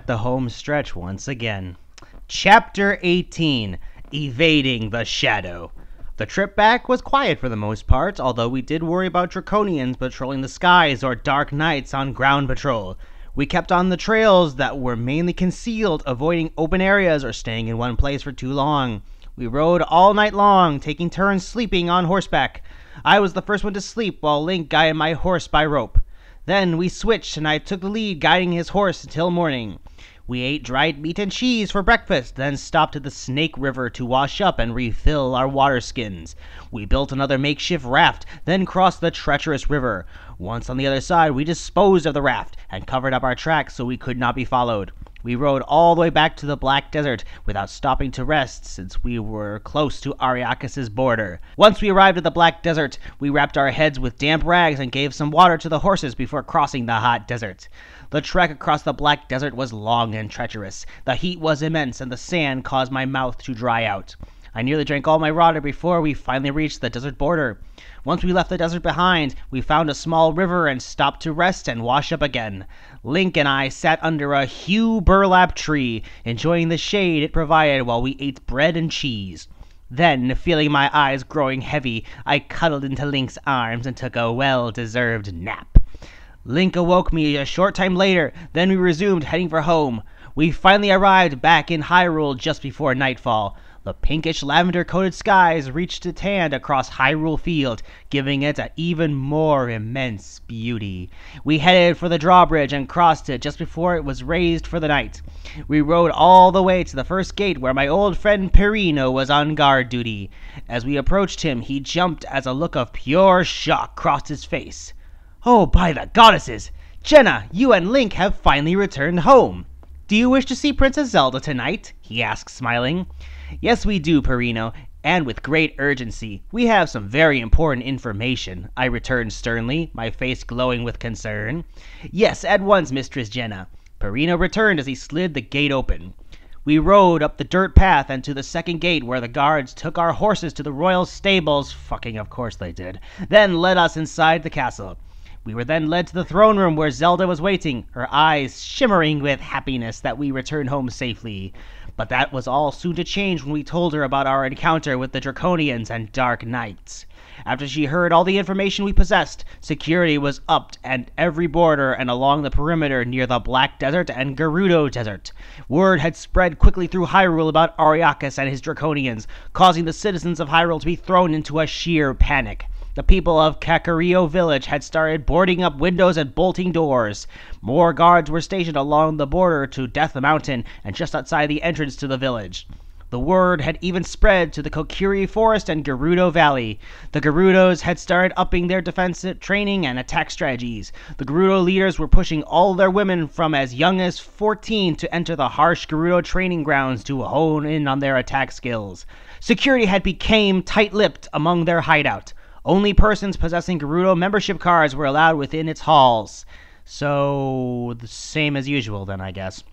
at the home stretch once again. Chapter 18, Evading the Shadow. The trip back was quiet for the most part, although we did worry about Draconians patrolling the skies or Dark Knights on ground patrol. We kept on the trails that were mainly concealed, avoiding open areas or staying in one place for too long. We rode all night long, taking turns sleeping on horseback. I was the first one to sleep, while Link guided my horse by rope. Then we switched, and I took the lead, guiding his horse until morning. We ate dried meat and cheese for breakfast, then stopped at the Snake River to wash up and refill our water skins. We built another makeshift raft, then crossed the treacherous river. Once on the other side, we disposed of the raft and covered up our tracks so we could not be followed. We rode all the way back to the Black Desert without stopping to rest, since we were close to Ariakis' border. Once we arrived at the Black Desert, we wrapped our heads with damp rags and gave some water to the horses before crossing the hot desert. The trek across the Black Desert was long and treacherous. The heat was immense, and the sand caused my mouth to dry out. I nearly drank all my water before we finally reached the desert border. Once we left the desert behind, we found a small river and stopped to rest and wash up again. Link and I sat under a huge burlap tree, enjoying the shade it provided while we ate bread and cheese. Then, feeling my eyes growing heavy, I cuddled into Link's arms and took a well-deserved nap. Link awoke me a short time later, then we resumed heading for home. We finally arrived back in Hyrule just before nightfall. The pinkish lavender-coated skies reached its hand across Hyrule Field, giving it an even more immense beauty. We headed for the drawbridge and crossed it just before it was raised for the night. We rode all the way to the first gate where my old friend Perino was on guard duty. As we approached him, he jumped as a look of pure shock crossed his face. "Oh, by the goddesses! Jenna, you and Link have finally returned home. Do you wish to see Princess Zelda tonight?" he asked, smiling. "Yes, we do, Perino, and with great urgency. We have some very important information," I returned sternly, my face glowing with concern. "Yes, at once, Mistress Jenna." Perino returned as he slid the gate open. We rode up the dirt path and to the second gate, where the guards took our horses to the royal stables, fucking of course they did, then led us inside the castle. We were then led to the throne room where Zelda was waiting, her eyes shimmering with happiness that we returned home safely. But that was all soon to change when we told her about our encounter with the Draconians and Dark Knights. After she heard all the information we possessed, security was upped at every border and along the perimeter near the Black Desert and Gerudo Desert. Word had spread quickly through Hyrule about Ariakis and his Draconians, causing the citizens of Hyrule to be thrown into a sheer panic. The people of Kakariko Village had started boarding up windows and bolting doors. More guards were stationed along the border to Death Mountain and just outside the entrance to the village. The word had even spread to the Kokiri Forest and Gerudo Valley. The Gerudos had started upping their defensive training and attack strategies. The Gerudo leaders were pushing all their women from as young as 14 to enter the harsh Gerudo training grounds to hone in on their attack skills. Security had become tight-lipped among their hideout. Only persons possessing Gerudo membership cards were allowed within its halls. So, the same as usual then, I guess.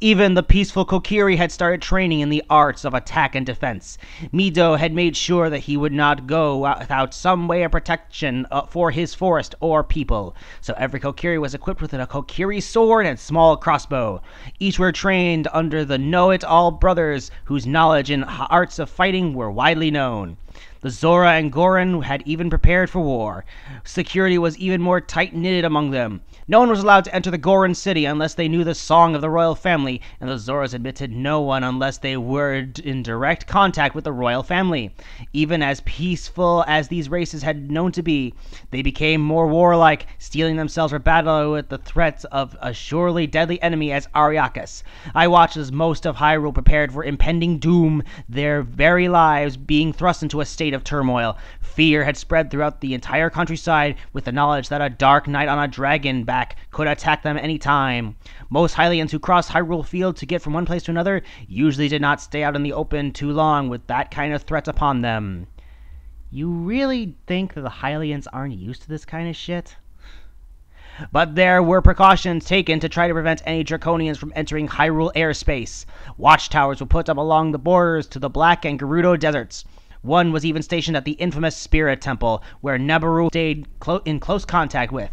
Even the peaceful Kokiri had started training in the arts of attack and defense. Mido had made sure that he would not go without some way of protection for his forest or people. So every Kokiri was equipped with a Kokiri sword and small crossbow. Each were trained under the Know-It-All brothers, whose knowledge in arts of fighting were widely known. The Zora and Goron had even prepared for war. Security was even more tight-knitted among them. No one was allowed to enter the Goron city unless they knew the song of the royal family, and the Zoras admitted no one unless they were in direct contact with the royal family. Even as peaceful as these races had known to be, they became more warlike, steeling themselves for battle with the threats of a surely deadly enemy as Ariakis. I watched as most of Hyrule prepared for impending doom, their very lives being thrust into a state of turmoil. Fear had spread throughout the entire countryside with the knowledge that a Dark Knight on a dragon back could attack them any time. Most Hylians who crossed Hyrule Field to get from one place to another usually did not stay out in the open too long with that kind of threat upon them. You really think that the Hylians aren't used to this kind of shit? But there were precautions taken to try to prevent any Draconians from entering Hyrule airspace. Watchtowers were put up along the borders to the Black and Gerudo deserts. One was even stationed at the infamous Spirit Temple, where Nabaru stayed in close contact with.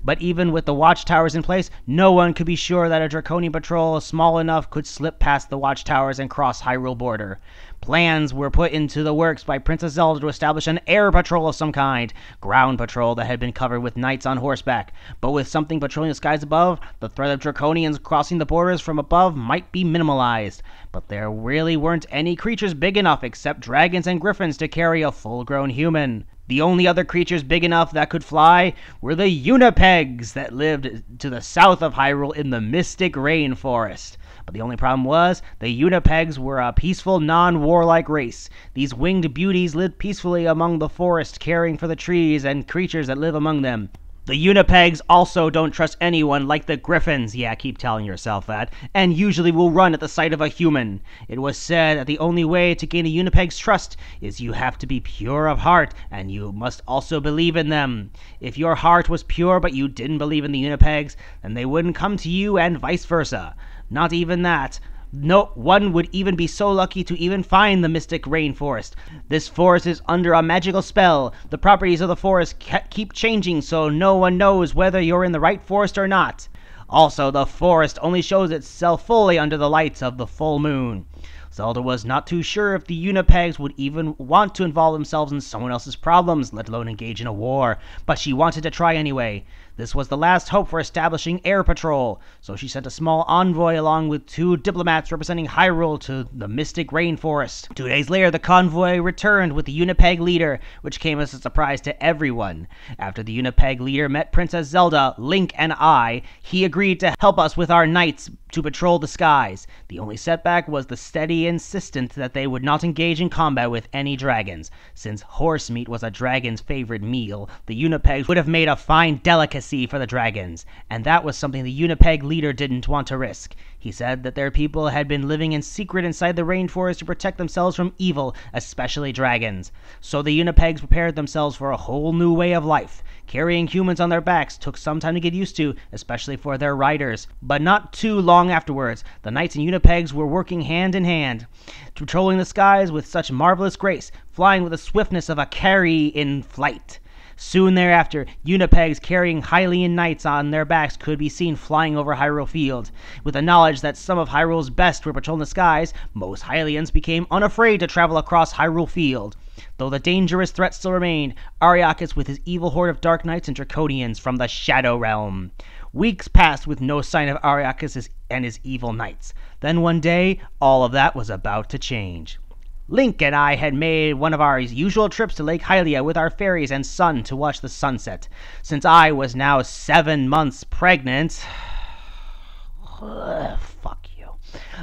But even with the watchtowers in place, no one could be sure that a Draconian patrol small enough could slip past the watchtowers and cross Hyrule border. Plans were put into the works by Princess Zelda to establish an air patrol of some kind, ground patrol that had been covered with knights on horseback. But with something patrolling the skies above, the threat of Draconians crossing the borders from above might be minimalized. But there really weren't any creatures big enough except dragons and griffins to carry a full-grown human. The only other creatures big enough that could fly were the Unipegs that lived to the south of Hyrule in the Mystic Rainforest. But the only problem was, the Unipegs were a peaceful, non-warlike race. These winged beauties lived peacefully among the forest, caring for the trees and creatures that live among them. The Unipegs also don't trust anyone like the Griffins, yeah, keep telling yourself that, and usually will run at the sight of a human. It was said that the only way to gain a Unipeg's trust is you have to be pure of heart, and you must also believe in them. If your heart was pure but you didn't believe in the Unipegs, then they wouldn't come to you and vice versa. Not even that. No one would even be so lucky to even find the Mystic Rainforest. This forest is under a magical spell. The properties of the forest keep changing, so no one knows whether you're in the right forest or not. Also, the forest only shows itself fully under the lights of the full moon. Zelda was not too sure if the Unipegs would even want to involve themselves in someone else's problems, let alone engage in a war, but she wanted to try anyway. This was the last hope for establishing air patrol, so she sent a small envoy along with 2 diplomats representing Hyrule to the Mystic Rainforest. 2 days later, the convoy returned with the Unipeg leader, which came as a surprise to everyone. After the Unipeg leader met Princess Zelda, Link, and I, he agreed to help us with our knights to patrol the skies. The only setback was the steady insistence that they would not engage in combat with any dragons. Since horse meat was a dragon's favorite meal, the Unipegs would have made a fine delicacy for the dragons, and that was something the Unipeg leader didn't want to risk. He said that their people had been living in secret inside the rainforest to protect themselves from evil, especially dragons. So the Unipegs prepared themselves for a whole new way of life. Carrying humans on their backs took some time to get used to, especially for their riders. But not too long afterwards, the knights and Unipegs were working hand in hand, patrolling the skies with such marvelous grace, flying with the swiftness of a Kari in flight. Soon thereafter, Unipegs carrying Hylian knights on their backs could be seen flying over Hyrule Field. With the knowledge that some of Hyrule's best were patrolling the skies, most Hylians became unafraid to travel across Hyrule Field. Though the dangerous threat still remained, Ariakas with his evil horde of Dark Knights and Draconians from the Shadow Realm. Weeks passed with no sign of Ariakas and his evil knights. Then one day, all of that was about to change. Link and I had made one of our usual trips to Lake Hylia with our fairies and son to watch the sunset. Since I was now 7 months pregnant, fuck you,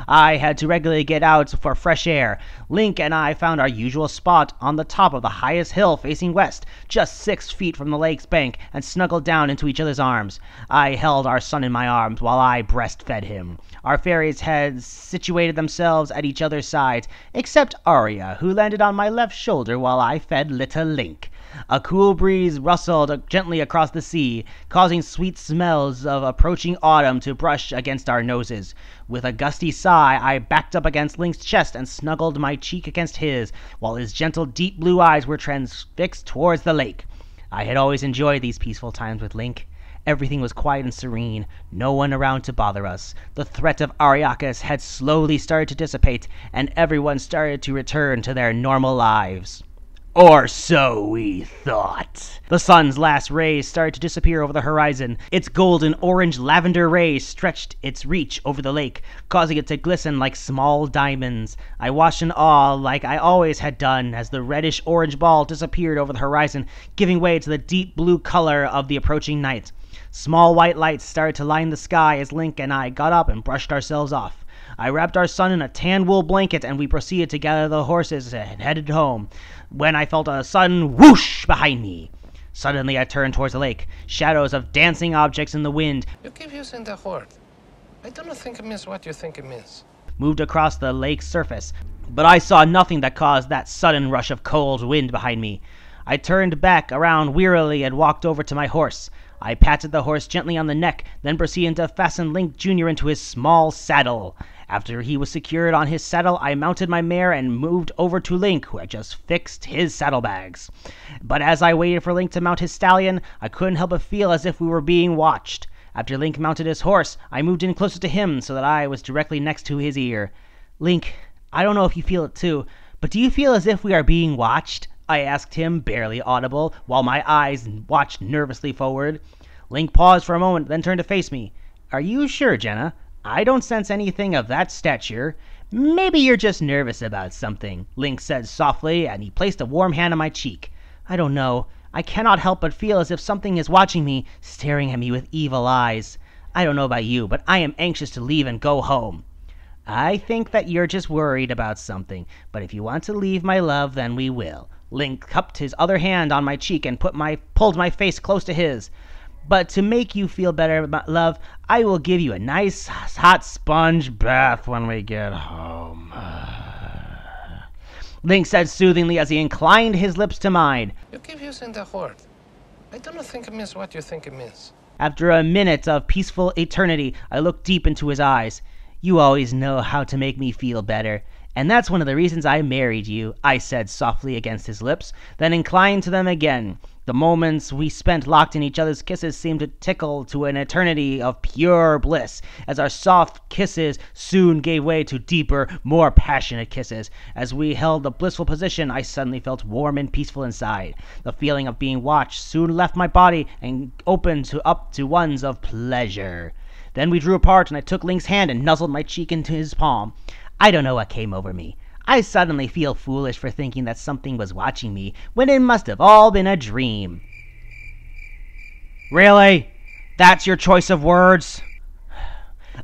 I had to regularly get out for fresh air. Link and I found our usual spot on the top of the highest hill facing west, just 6 feet from the lake's bank, and snuggled down into each other's arms. I held our son in my arms while I breastfed him. Our fairies had situated themselves at each other's sides, except Arya, who landed on my left shoulder while I fed little Link. A cool breeze rustled gently across the sea, causing sweet smells of approaching autumn to brush against our noses. With a gusty sigh, I backed up against Link's chest and snuggled my cheek against his, while his gentle, deep blue eyes were transfixed towards the lake. I had always enjoyed these peaceful times with Link. Everything was quiet and serene, no one around to bother us. The threat of Ariakas had slowly started to dissipate, and everyone started to return to their normal lives. Or so we thought. The sun's last rays started to disappear over the horizon. Its golden orange lavender rays stretched its reach over the lake, causing it to glisten like small diamonds. I watched in awe, like I always had done, as the reddish orange ball disappeared over the horizon, giving way to the deep blue color of the approaching night. Small white lights started to line the sky as Link and I got up and brushed ourselves off. I wrapped our son in a tan wool blanket and we proceeded to gather the horses and headed home, when I felt a sudden whoosh behind me. Suddenly I turned towards the lake, shadows of dancing objects in the wind. You keep using the word. I don't think it means what you think it means. Moved across the lake's surface, but I saw nothing that caused that sudden rush of cold wind behind me. I turned back around wearily and walked over to my horse. I patted the horse gently on the neck, then proceeded to fasten Link Jr. into his small saddle. After he was secured on his saddle, I mounted my mare and moved over to Link, who had just fixed his saddlebags. But as I waited for Link to mount his stallion, I couldn't help but feel as if we were being watched. After Link mounted his horse, I moved in closer to him so that I was directly next to his ear. Link, I don't know if you feel it too, but do you feel as if we are being watched? I asked him, barely audible, while my eyes watched nervously forward. Link paused for a moment, then turned to face me. Are you sure, Jenna? I don't sense anything of that stature. Maybe you're just nervous about something, Link said softly, and he placed a warm hand on my cheek. I don't know. I cannot help but feel as if something is watching me, staring at me with evil eyes. I don't know about you, but I am anxious to leave and go home. I think that you're just worried about something, but if you want to leave, my love, then we will. Link cupped his other hand on my cheek and pulled my face close to his. But to make you feel better, love, I will give you a nice hot sponge bath when we get home. Link said soothingly as he inclined his lips to mine. You keep using the word. I don't think it means what you think it means. After a minute of peaceful eternity, I looked deep into his eyes. You always know how to make me feel better. And that's one of the reasons I married you, I said softly against his lips, then inclined to them again. The moments we spent locked in each other's kisses seemed to tickle to an eternity of pure bliss, as our soft kisses soon gave way to deeper, more passionate kisses. As we held the blissful position, I suddenly felt warm and peaceful inside. The feeling of being watched soon left my body and opened up to ones of pleasure. Then we drew apart, and I took Link's hand and nuzzled my cheek into his palm. I don't know what came over me. I suddenly feel foolish for thinking that something was watching me, when it must have all been a dream. Really? That's your choice of words?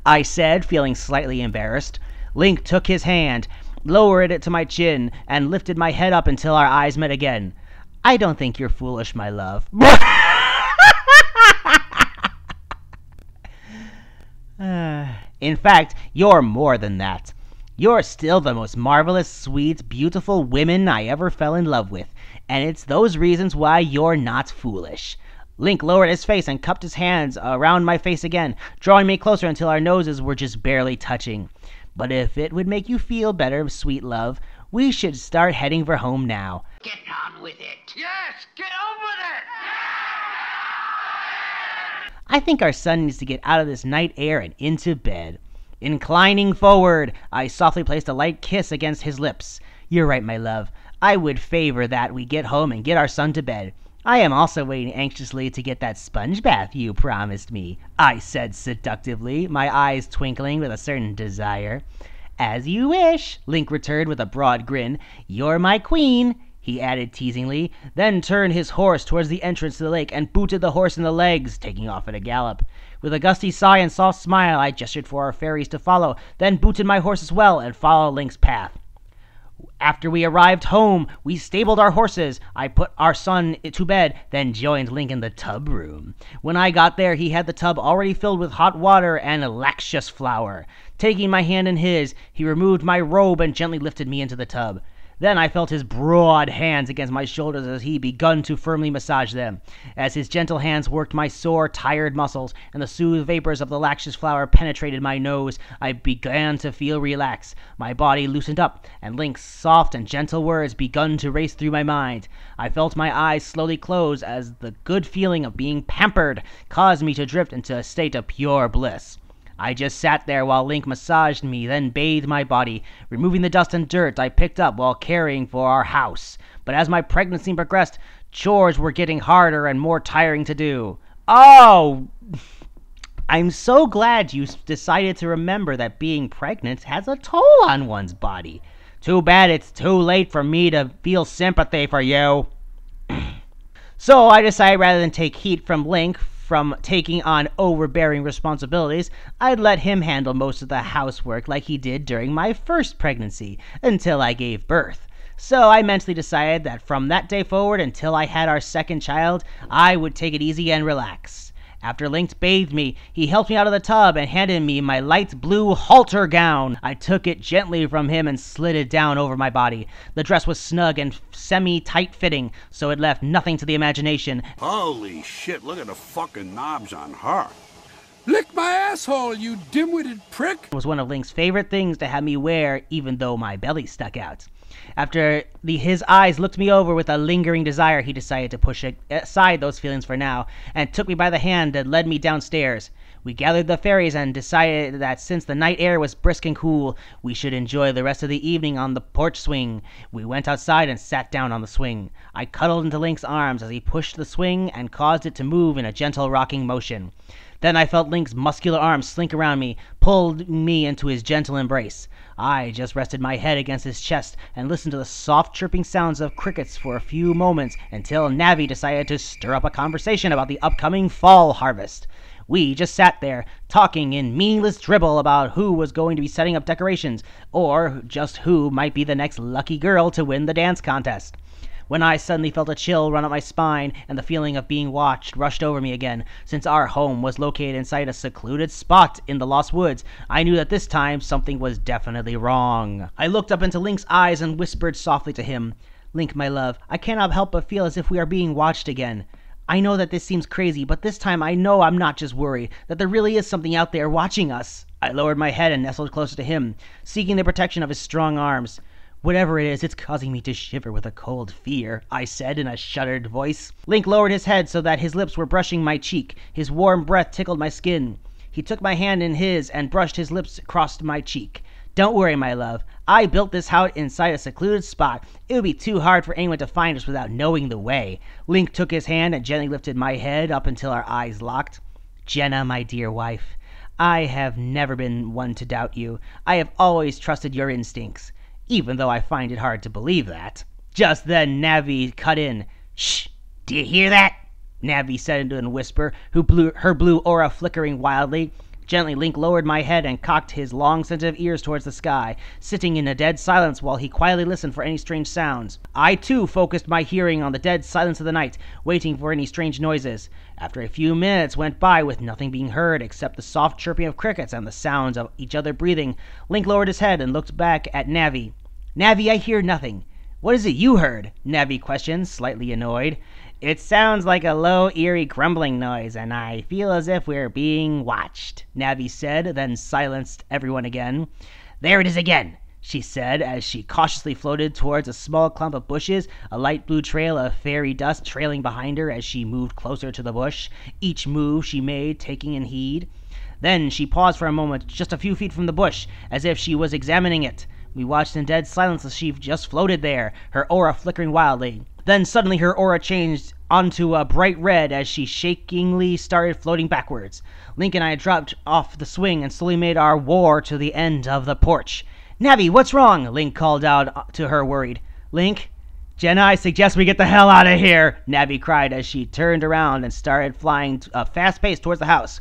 I said, feeling slightly embarrassed. Link took his hand, lowered it to my chin, and lifted my head up until our eyes met again. I don't think you're foolish, my love. In fact, you're more than that. You're still the most marvelous, sweet, beautiful woman I ever fell in love with, and it's those reasons why you're not foolish. Link lowered his face and cupped his hands around my face again, drawing me closer until our noses were just barely touching. But if it would make you feel better, sweet love, we should start heading for home now. Get on with it. Yes, get on with it! I think our son needs to get out of this night air and into bed. Inclining forward, I softly placed a light kiss against his lips. You're right, my love. I would favor that we get home and get our son to bed. I am also waiting anxiously to get that sponge bath you promised me, I said seductively, my eyes twinkling with a certain desire. As you wish, Link returned with a broad grin. You're my queen, he added teasingly, then turned his horse towards the entrance to the lake and booted the horse in the legs, taking off at a gallop. With a gusty sigh and soft smile, I gestured for our fairies to follow, then booted my horse as well and followed Link's path. After we arrived home, we stabled our horses. I put our son to bed, then joined Link in the tub room. When I got there, he had the tub already filled with hot water and laxus flour. Taking my hand in his, he removed my robe and gently lifted me into the tub. Then I felt his broad hands against my shoulders as he begun to firmly massage them. As his gentle hands worked my sore, tired muscles, and the soothed vapors of the laxus flower penetrated my nose, I began to feel relaxed. My body loosened up, and Link's soft and gentle words begun to race through my mind. I felt my eyes slowly close as the good feeling of being pampered caused me to drift into a state of pure bliss. I just sat there while Link massaged me, then bathed my body, removing the dust and dirt I picked up while caring for our house. But as my pregnancy progressed, chores were getting harder and more tiring to do. Oh! I'm so glad you decided to remember that being pregnant has a toll on one's body. Too bad it's too late for me to feel sympathy for you. So I decided rather than take heat from Link from taking on overbearing responsibilities, I'd let him handle most of the housework like he did during my first pregnancy, until I gave birth. So I mentally decided that from that day forward until I had our second child, I would take it easy and relax. After Lynx bathed me, he helped me out of the tub and handed me my light blue halter gown. I took it gently from him and slid it down over my body. The dress was snug and semi-tight fitting, so it left nothing to the imagination. Holy shit, look at the fucking knobs on her. Lick my asshole, you dim-witted prick! It was one of Lynx's favorite things to have me wear, even though my belly stuck out. After his eyes looked me over with a lingering desire, he decided to push aside those feelings for now, and took me by the hand and led me downstairs. We gathered the fairies and decided that since the night air was brisk and cool, we should enjoy the rest of the evening on the porch swing. We went outside and sat down on the swing. I cuddled into Lynx's arms as he pushed the swing and caused it to move in a gentle rocking motion. Then I felt Lynx's muscular arms slink around me, pulled me into his gentle embrace. I just rested my head against his chest and listened to the soft chirping sounds of crickets for a few moments until Navi decided to stir up a conversation about the upcoming fall harvest. We just sat there, talking in meaningless dribble about who was going to be setting up decorations, or just who might be the next lucky girl to win the dance contest. When I suddenly felt a chill run up my spine and the feeling of being watched rushed over me again. Since our home was located inside a secluded spot in the Lost Woods, I knew that this time something was definitely wrong. I looked up into Lynx's eyes and whispered softly to him, "Lynx, my love, I cannot help but feel as if we are being watched again. I know that this seems crazy, but this time I know I'm not just worried, that there really is something out there watching us." I lowered my head and nestled closer to him, seeking the protection of his strong arms. "Whatever it is, it's causing me to shiver with a cold fear," I said in a shuddered voice. Lynx lowered his head so that his lips were brushing my cheek. His warm breath tickled my skin. He took my hand in his and brushed his lips across my cheek. "Don't worry, my love. I built this house inside a secluded spot. It would be too hard for anyone to find us without knowing the way." Lynx took his hand and gently lifted my head up until our eyes locked. "Jenna, my dear wife, I have never been one to doubt you. I have always trusted your instincts, even though I find it hard to believe that." Just then Navi cut in. "Shh! Do you hear that?" Navi said in a whisper, her blue aura flickering wildly. Gently, Lynx lowered my head and cocked his long, sensitive ears towards the sky, sitting in a dead silence while he quietly listened for any strange sounds. I, too, focused my hearing on the dead silence of the night, waiting for any strange noises. After a few minutes went by with nothing being heard except the soft chirping of crickets and the sounds of each other breathing, Lynx lowered his head and looked back at Navi. "Navi, I hear nothing. What is it you heard?" Navi questioned, slightly annoyed. "It sounds like a low, eerie grumbling noise, and I feel as if we're being watched," Navi said, then silenced everyone again. "There it is again," she said as she cautiously floated towards a small clump of bushes, a light blue trail of fairy dust trailing behind her as she moved closer to the bush, each move she made taking in heed. Then she paused for a moment just a few feet from the bush, as if she was examining it. We watched in dead silence as she just floated there, her aura flickering wildly. Then suddenly her aura changed onto a bright red as she shakingly started floating backwards. Lynx and I dropped off the swing and slowly made our war to the end of the porch. "Navi, what's wrong?" Lynx called out to her, worried. "Lynx? Jenna, I suggest we get the hell out of here," Navi cried as she turned around and started flying a fast pace towards the house.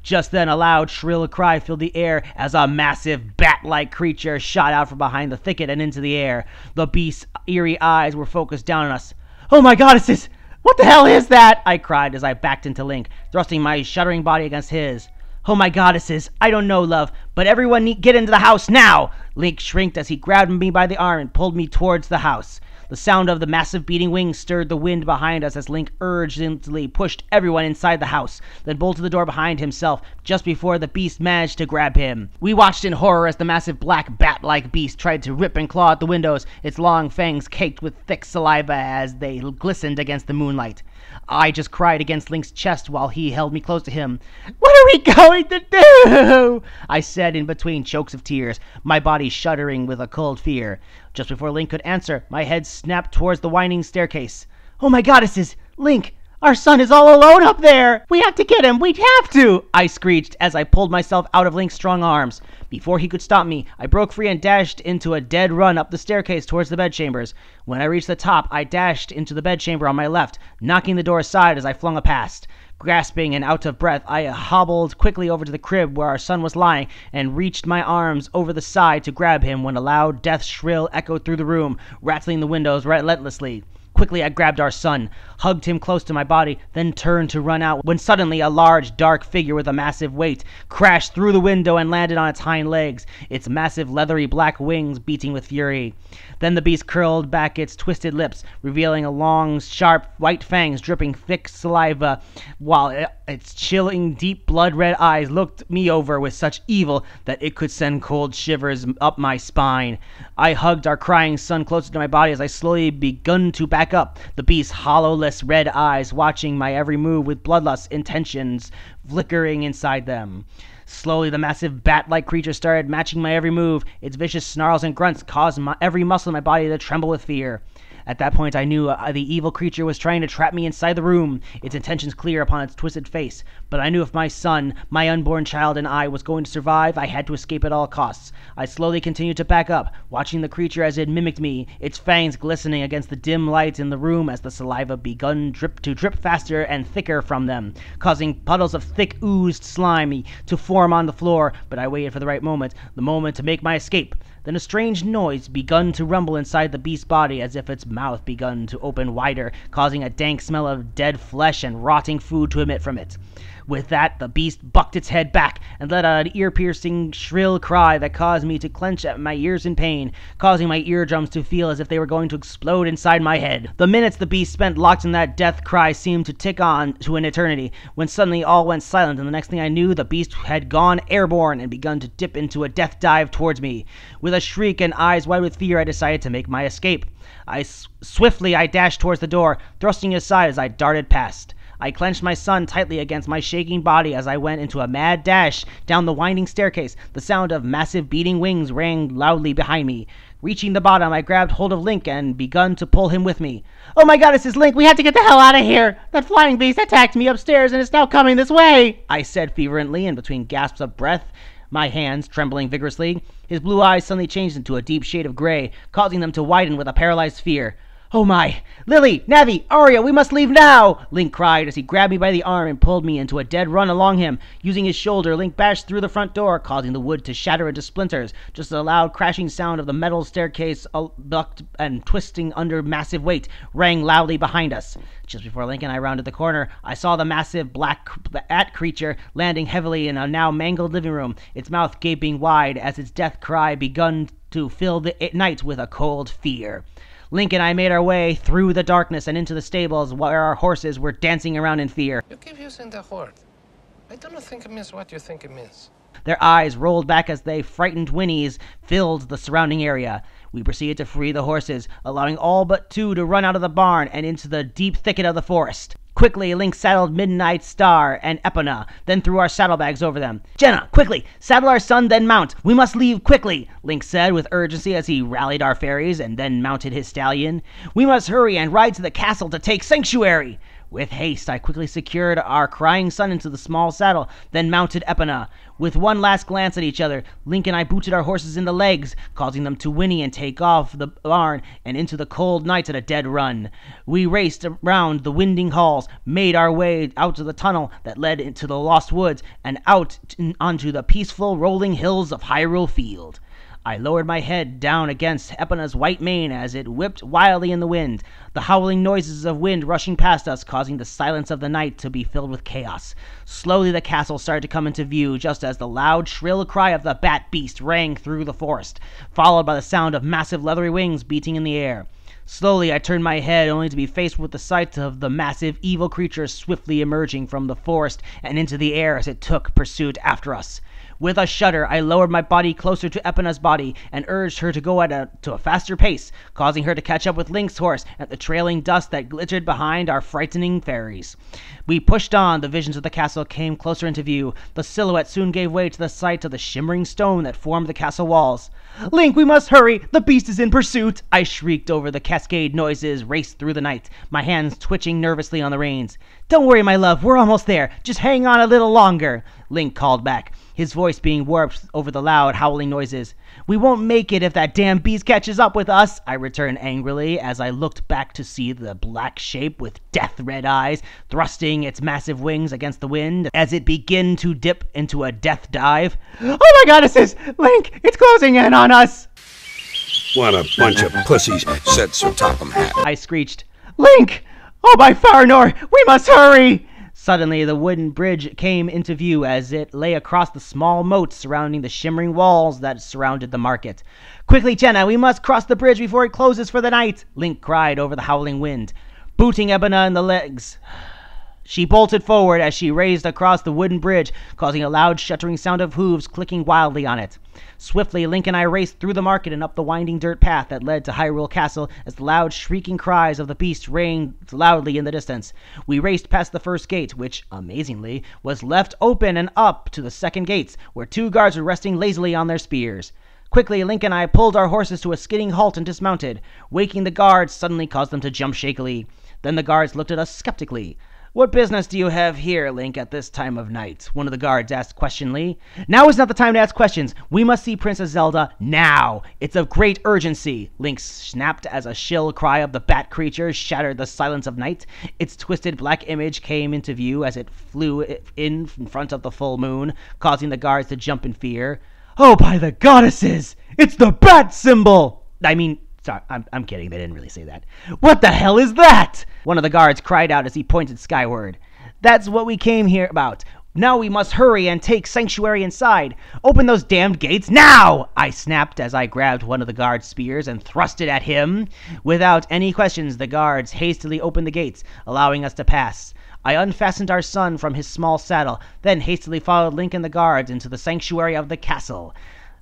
Just then a loud, shrill cry filled the air as a massive bat-like creature shot out from behind the thicket and into the air. The beast's eerie eyes were focused down on us. "Oh my goddesses! What the hell is that?" I cried as I backed into Lynx, thrusting my shuddering body against his. "Oh my goddesses! I don't know, love, but everyone get into the house now!" Lynx shrieked as he grabbed me by the arm and pulled me towards the house. The sound of the massive beating wings stirred the wind behind us as Lynx urgently pushed everyone inside the house, then bolted the door behind himself just before the beast managed to grab him. We watched in horror as the massive black bat-like beast tried to rip and claw at the windows, its long fangs caked with thick saliva as they glistened against the moonlight. I just cried against Lynx's chest while he held me close to him. "What are we going to do?" I said in between chokes of tears, my body shuddering with a cold fear. Just before Lynx could answer, my head snapped towards the winding staircase. "Oh my goddesses! Lynx! Our son is all alone up there! We have to get him! We have to!" I screeched as I pulled myself out of Lynx's strong arms. Before he could stop me, I broke free and dashed into a dead run up the staircase towards the bedchambers. When I reached the top, I dashed into the bedchamber on my left, knocking the door aside as I flung it past. Grasping and out of breath, I hobbled quickly over to the crib where our son was lying and reached my arms over the side to grab him when a loud death shrill echoed through the room, rattling the windows relentlessly. Quickly, I grabbed our son, hugged him close to my body, then turned to run out when suddenly a large, dark figure with a massive weight crashed through the window and landed on its hind legs, its massive, leathery black wings beating with fury. Then the beast curled back its twisted lips, revealing a long, sharp, white fangs dripping thick saliva, while its chilling, deep blood-red eyes looked me over with such evil that it could send cold shivers up my spine. I hugged our crying son closer to my body as I slowly begun to back up, the beast's hollowless red eyes watching my every move with bloodlust intentions flickering inside them. Slowly, the massive bat-like creature started matching my every move. Its vicious snarls and grunts caused every muscle in my body to tremble with fear. At that point, I knew the evil creature was trying to trap me inside the room, its intentions clear upon its twisted face. But I knew if my son, my unborn child, and I was going to survive, I had to escape at all costs. I slowly continued to back up, watching the creature as it mimicked me, its fangs glistening against the dim light in the room as the saliva begun to drip faster and thicker from them, causing puddles of thick oozed slime to form on the floor. But I waited for the right moment, the moment to make my escape. Then a strange noise begun to rumble inside the beast's body, as if its mouth begun to open wider, causing a dank smell of dead flesh and rotting food to emit from it. With that, the beast bucked its head back and let out an ear-piercing, shrill cry that caused me to clench at my ears in pain, causing my eardrums to feel as if they were going to explode inside my head. The minutes the beast spent locked in that death cry seemed to tick on to an eternity, when suddenly all went silent, and the next thing I knew, the beast had gone airborne and begun to dip into a death dive towards me. With a shriek and eyes wide with fear, I decided to make my escape. Swiftly I dashed towards the door, thrusting it aside as I darted past. I clenched my son tightly against my shaking body as I went into a mad dash down the winding staircase. The sound of massive beating wings rang loudly behind me. Reaching the bottom, I grabbed hold of Link and begun to pull him with me. "Oh my god, this is Link! We have to get the hell out of here! That flying beast attacked me upstairs and is now coming this way!" I said fervently, and between gasps of breath, my hands trembling vigorously. His blue eyes suddenly changed into a deep shade of gray, causing them to widen with a paralyzed fear. "Oh my! Lily! Navi! Arya! We must leave now!" Link cried as he grabbed me by the arm and pulled me into a dead run along him. Using his shoulder, Link bashed through the front door, causing the wood to shatter into splinters. Just a loud crashing sound of the metal staircase bucked and twisting under massive weight rang loudly behind us. Just before Link and I rounded the corner, I saw the massive black bat creature landing heavily in a now mangled living room, its mouth gaping wide as its death cry begun to fill the night with a cold fear. Link and I made our way through the darkness and into the stables where our horses were dancing around in fear. You keep using the word. I don't think it means what you think it means. Their eyes rolled back as they frightened whinnies filled the surrounding area. We proceeded to free the horses, allowing all but two to run out of the barn and into the deep thicket of the forest. Quickly, Link saddled Midnight Star and Epona, then threw our saddlebags over them. "Jenna, quickly! Saddle our son, then mount! We must leave quickly!" Link said with urgency as he rallied our fairies and then mounted his stallion. "We must hurry and ride to the castle to take Sanctuary!" With haste, I quickly secured our crying son into the small saddle, then mounted Epona. With one last glance at each other, Link and I booted our horses in the legs, causing them to whinny and take off the barn and into the cold night at a dead run. We raced around the winding halls, made our way out to the tunnel that led into the Lost Woods, and out onto the peaceful rolling hills of Hyrule Field. I lowered my head down against Epona's white mane as it whipped wildly in the wind, the howling noises of wind rushing past us, causing the silence of the night to be filled with chaos. Slowly the castle started to come into view, just as the loud, shrill cry of the bat beast rang through the forest, followed by the sound of massive leathery wings beating in the air. Slowly I turned my head, only to be faced with the sight of the massive evil creature swiftly emerging from the forest and into the air as it took pursuit after us. With a shudder, I lowered my body closer to Epona's body and urged her to go at a faster pace, causing her to catch up with Link's horse at the trailing dust that glittered behind our frightening fairies. We pushed on. The visions of the castle came closer into view. The silhouette soon gave way to the sight of the shimmering stone that formed the castle walls. "Link, we must hurry! The beast is in pursuit!" I shrieked over the cascade noises raced through the night, my hands twitching nervously on the reins. "Don't worry, my love, we're almost there. Just hang on a little longer," Link called back, his voice being warped over the loud, howling noises. "We won't make it if that damn beast catches up with us," I returned angrily as I looked back to see the black shape with death-red eyes thrusting its massive wings against the wind as it began to dip into a death dive. "Oh my goddesses! Link, it's closing in on us!" What a bunch of pussies, said Sir Topham Hatt. I screeched. Link! Oh, by Farinor! We must hurry! Suddenly, the wooden bridge came into view as it lay across the small moat surrounding the shimmering walls that surrounded the market. Quickly, Jenna, we must cross the bridge before it closes for the night, Link cried over the howling wind, booting Ebona in the legs. She bolted forward as she raced across the wooden bridge, causing a loud shuddering sound of hooves clicking wildly on it. Swiftly, Link and I raced through the market and up the winding dirt path that led to Hyrule Castle as the loud shrieking cries of the beast rang loudly in the distance. We raced past the first gate, which, amazingly, was left open, and up to the second gates, where 2 guards were resting lazily on their spears. Quickly, Link and I pulled our horses to a skidding halt and dismounted. Waking the guards suddenly caused them to jump shakily. Then the guards looked at us skeptically. "What business do you have here, Link, at this time of night?" one of the guards asked questioningly. "Now is not the time to ask questions. We must see Princess Zelda now. It's of great urgency," Link snapped as a shrill cry of the bat creature shattered the silence of night. Its twisted black image came into view as it flew in front of the full moon, causing the guards to jump in fear. "Oh, by the goddesses! It's the bat symbol!" Sorry, I'm kidding. They didn't really say that. "What the hell is that?" one of the guards cried out as he pointed skyward. "That's what we came here about. Now we must hurry and take Sanctuary inside. Open those damned gates now!" I snapped as I grabbed one of the guard's spears and thrust it at him. Without any questions, the guards hastily opened the gates, allowing us to pass. I unfastened our son from his small saddle, then hastily followed Link and the guards into the sanctuary of the castle,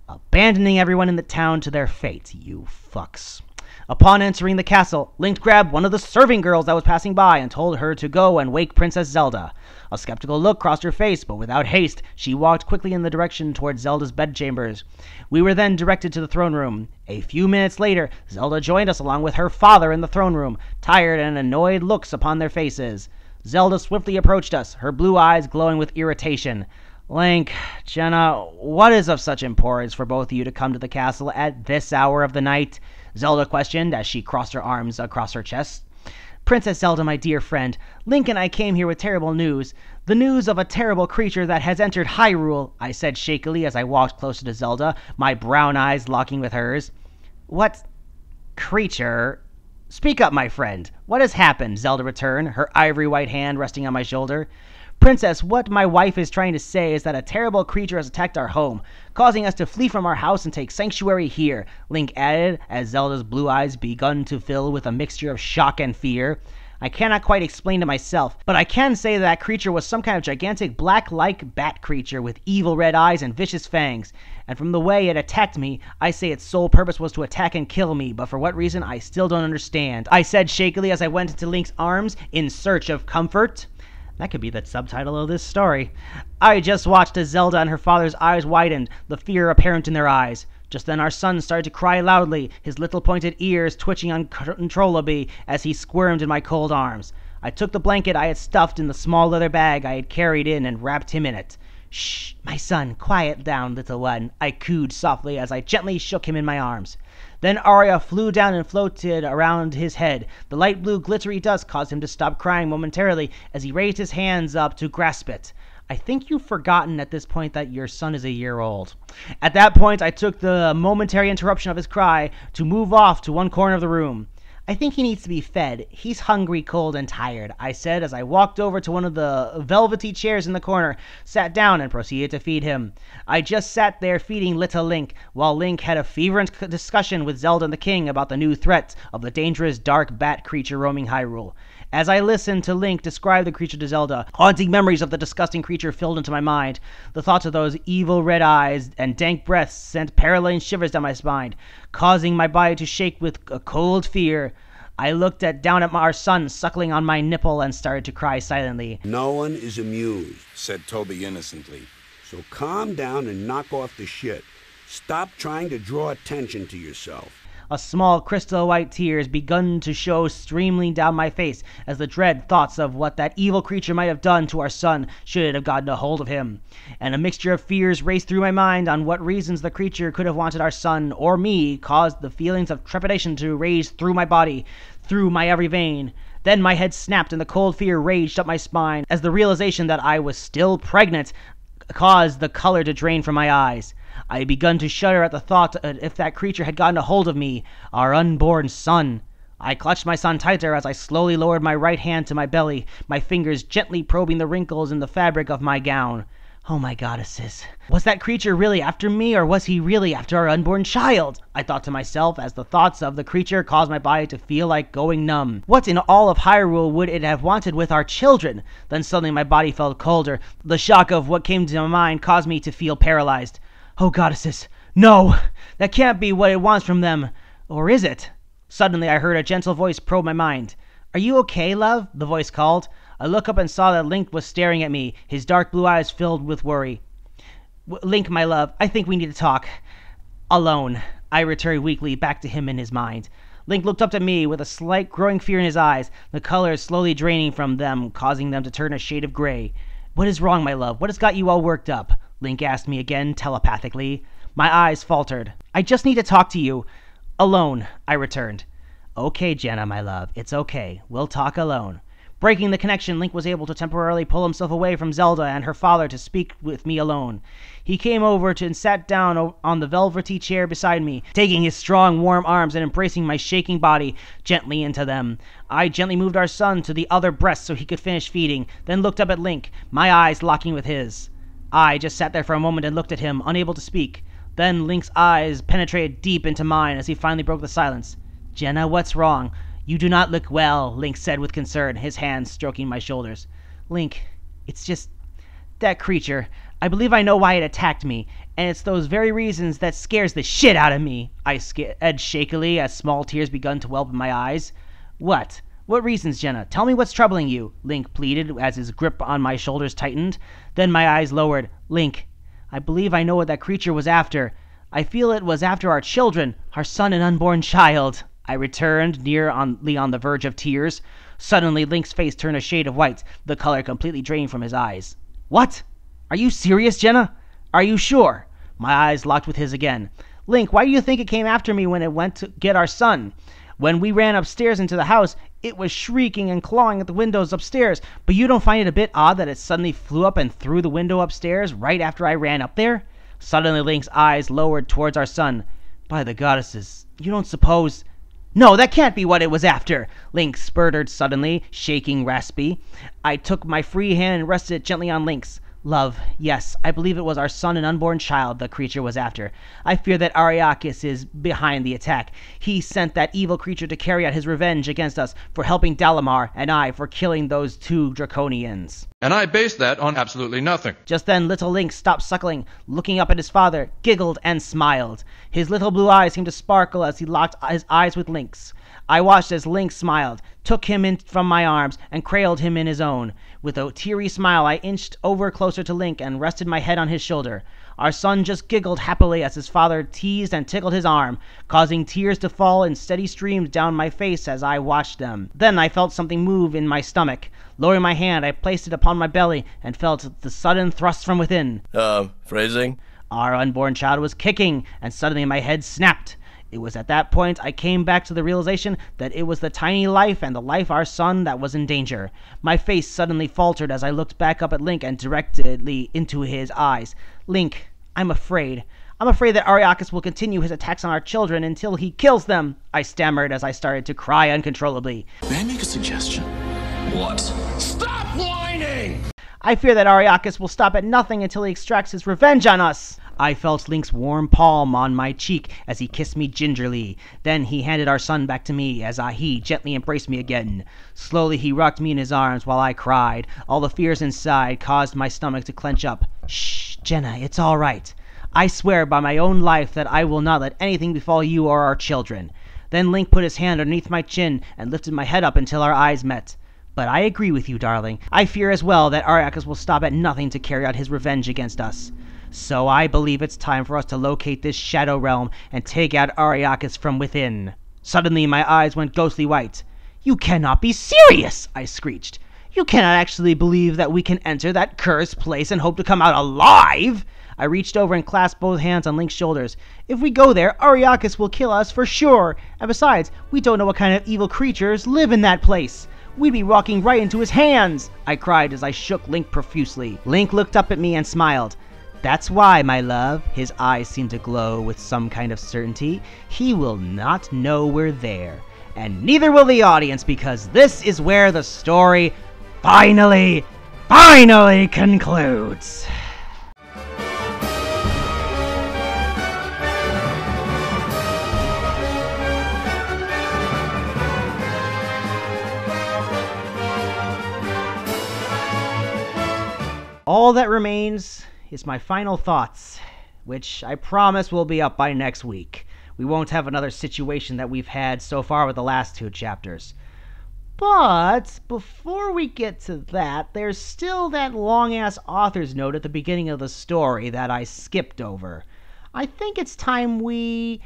abandoning everyone in the town to their fate, you fucks. Upon entering the castle, Link grabbed one of the serving girls that was passing by and told her to go and wake Princess Zelda. A skeptical look crossed her face, but without haste, she walked quickly in the direction towards Zelda's bedchambers. We were then directed to the throne room. A few minutes later, Zelda joined us along with her father in the throne room, tired and annoyed looks upon their faces. Zelda swiftly approached us, her blue eyes glowing with irritation. "Link, Jenna, what is of such importance for both of you to come to the castle at this hour of the night?" Zelda questioned as she crossed her arms across her chest. "Princess Zelda, my dear friend, Link and I came here with terrible news. The news of a terrible creature that has entered Hyrule," I said shakily as I walked closer to Zelda, my brown eyes locking with hers. "What creature? Speak up, my friend. What has happened?" Zelda returned, her ivory white hand resting on my shoulder. "Princess, what my wife is trying to say is that a terrible creature has attacked our home, causing us to flee from our house and take sanctuary here," Link added as Zelda's blue eyes begun to fill with a mixture of shock and fear. I cannot quite explain to myself, but I can say that creature was some kind of gigantic black-like bat creature with evil red eyes and vicious fangs. And from the way it attacked me, I say its sole purpose was to attack and kill me, but for what reason I still don't understand, I said shakily as I went into Link's arms in search of comfort. That could be the subtitle of this story. I just watched as Zelda and her father's eyes widened, the fear apparent in their eyes. Just then our son started to cry loudly, his little pointed ears twitching uncontrollably as he squirmed in my cold arms. I took the blanket I had stuffed in the small leather bag I had carried in and wrapped him in it. "Shh, my son, quiet down, little one," I cooed softly as I gently shook him in my arms. Then Arya flew down and floated around his head. The light blue glittery dust caused him to stop crying momentarily as he raised his hands up to grasp it. "I think you've forgotten at this point that your son is a year old." At that point, I took the momentary interruption of his cry to move off to one corner of the room. "I think he needs to be fed. He's hungry, cold, and tired," I said as I walked over to one of the velvety chairs in the corner, sat down, and proceeded to feed him. I just sat there feeding little Link, while Link had a fervent discussion with Zelda and the King about the new threat of the dangerous dark bat creature roaming Hyrule. As I listened to Link describe the creature to Zelda, haunting memories of the disgusting creature filled into my mind. The thoughts of those evil red eyes and dank breaths sent paralyzing shivers down my spine, causing my body to shake with a cold fear. I looked down at our son suckling on my nipple and started to cry silently. "No one is amused, said Toby innocently. so calm down and knock off the shit. Stop trying to draw attention to yourself." A small crystal white tears begun to show streaming down my face as the dread thoughts of what that evil creature might have done to our son should it have gotten a hold of him. And a mixture of fears raced through my mind on what reasons the creature could have wanted our son or me, caused the feelings of trepidation to race through my body, through my every vein. Then my head snapped and the cold fear raged up my spine as the realization that I was still pregnant caused the color to drain from my eyes. I had begun to shudder at the thought that if that creature had gotten a hold of me, our unborn son, I clutched my son tighter as I slowly lowered my right hand to my belly, my fingers gently probing the wrinkles in the fabric of my gown. Oh my goddesses. Was that creature really after me, or was he really after our unborn child? I thought to myself as the thoughts of the creature caused my body to feel like going numb. What in all of Hyrule would it have wanted with our children? Then suddenly my body felt colder. The shock of what came to my mind caused me to feel paralyzed. Oh goddesses, no! That can't be what it wants from them. Or is it? Suddenly I heard a gentle voice probe my mind. Are you okay, love? The voice called. I looked up and saw that Link was staring at me, his dark blue eyes filled with worry. Link, my love, I think we need to talk. Alone. I returned weakly back to him in his mind. Link looked up at me with a slight growing fear in his eyes, the colors slowly draining from them, causing them to turn a shade of gray. What is wrong, my love? What has got you all worked up? Link asked me again, telepathically. My eyes faltered. I just need to talk to you. Alone, I returned. Okay, Jenna, my love, it's okay. We'll talk alone. Breaking the connection, Link was able to temporarily pull himself away from Zelda and her father to speak with me alone. He came over and sat down on the velvety chair beside me, taking his strong, warm arms and embracing my shaking body gently into them. I gently moved our son to the other breast so he could finish feeding, then looked up at Link, my eyes locking with his. I just sat there for a moment and looked at him, unable to speak. Then Link's eyes penetrated deep into mine as he finally broke the silence. Jenna, what's wrong? You do not look well, Link said with concern, his hands stroking my shoulders. Link, it's just that creature. I believe I know why it attacked me, and it's those very reasons that scares the shit out of me, I said shakily as small tears begun to whelp in my eyes. What? What reasons, Jenna? Tell me what's troubling you, Link pleaded as his grip on my shoulders tightened. Then my eyes lowered. Link, I believe I know what that creature was after. I feel it was after our children, our son and unborn child. I returned, nearly on the verge of tears. Suddenly, Link's face turned a shade of white, the color completely drained from his eyes. What? Are you serious, Jenna? Are you sure? My eyes locked with his again. Link, why do you think it came after me when it went to get our son? When we ran upstairs into the house, it was shrieking and clawing at the windows upstairs, but you don't find it a bit odd that it suddenly flew up and through the window upstairs right after I ran up there? Suddenly, Link's eyes lowered towards our son. By the goddesses, you don't suppose... No, that can't be what it was after, Link sputtered suddenly, shaking raspy. I took my free hand and rested it gently on Link's. Love, yes, I believe it was our son and unborn child the creature was after. I fear that Ariakis is behind the attack. He sent that evil creature to carry out his revenge against us for helping Dalamar, and I for killing those two Draconians. And I base that on absolutely nothing. Just then little Link stopped suckling, looking up at his father, giggled, and smiled. His little blue eyes seemed to sparkle as he locked his eyes with Link's. I watched as Link smiled, took him in from my arms, and cradled him in his own. With a teary smile, I inched over closer to Link and rested my head on his shoulder. Our son just giggled happily as his father teased and tickled his arm, causing tears to fall in steady streams down my face as I watched them. Then I felt something move in my stomach. Lowering my hand, I placed it upon my belly and felt the sudden thrust from within. Phrasing? Our unborn child was kicking, and suddenly my head snapped. It was at that point I came back to the realization that it was the tiny life and the life our son that was in danger. My face suddenly faltered as I looked back up at Link and directly into his eyes. Link, I'm afraid. I'm afraid that Ariakis will continue his attacks on our children until he kills them, I stammered as I started to cry uncontrollably. May I make a suggestion? What? Stop whining! I fear that Ariakis will stop at nothing until he extracts his revenge on us. I felt Link's warm palm on my cheek as he kissed me gingerly. Then he handed our son back to me as he gently embraced me again. Slowly he rocked me in his arms while I cried. All the fears inside caused my stomach to clench up. Shh, Jenna, it's all right. I swear by my own life that I will not let anything befall you or our children. Then Link put his hand underneath my chin and lifted my head up until our eyes met. But I agree with you, darling. I fear as well that Ariakis will stop at nothing to carry out his revenge against us. So I believe it's time for us to locate this Shadow Realm and take out Ariakis from within. Suddenly my eyes went ghostly white. You cannot be serious, I screeched. You cannot actually believe that we can enter that cursed place and hope to come out alive? I reached over and clasped both hands on Link's shoulders. If we go there, Ariakis will kill us for sure. And besides, we don't know what kind of evil creatures live in that place. We'd be walking right into his hands, I cried as I shook Link profusely. Link looked up at me and smiled. That's why, my love, his eyes seemed to glow with some kind of certainty. He will not know we're there. and neither will the audience, because this is where the story finally concludes. All that remains is my final thoughts, which I promise will be up by next week. We won't have another situation that we've had so far with the last 2 chapters. But before we get to that, there's still that long-ass author's note at the beginning of the story that I skipped over. I think it's time we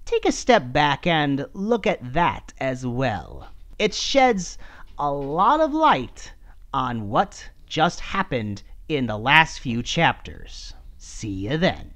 take a step back and look at that as well. It sheds a lot of light on what just happened in the last few chapters. See you then.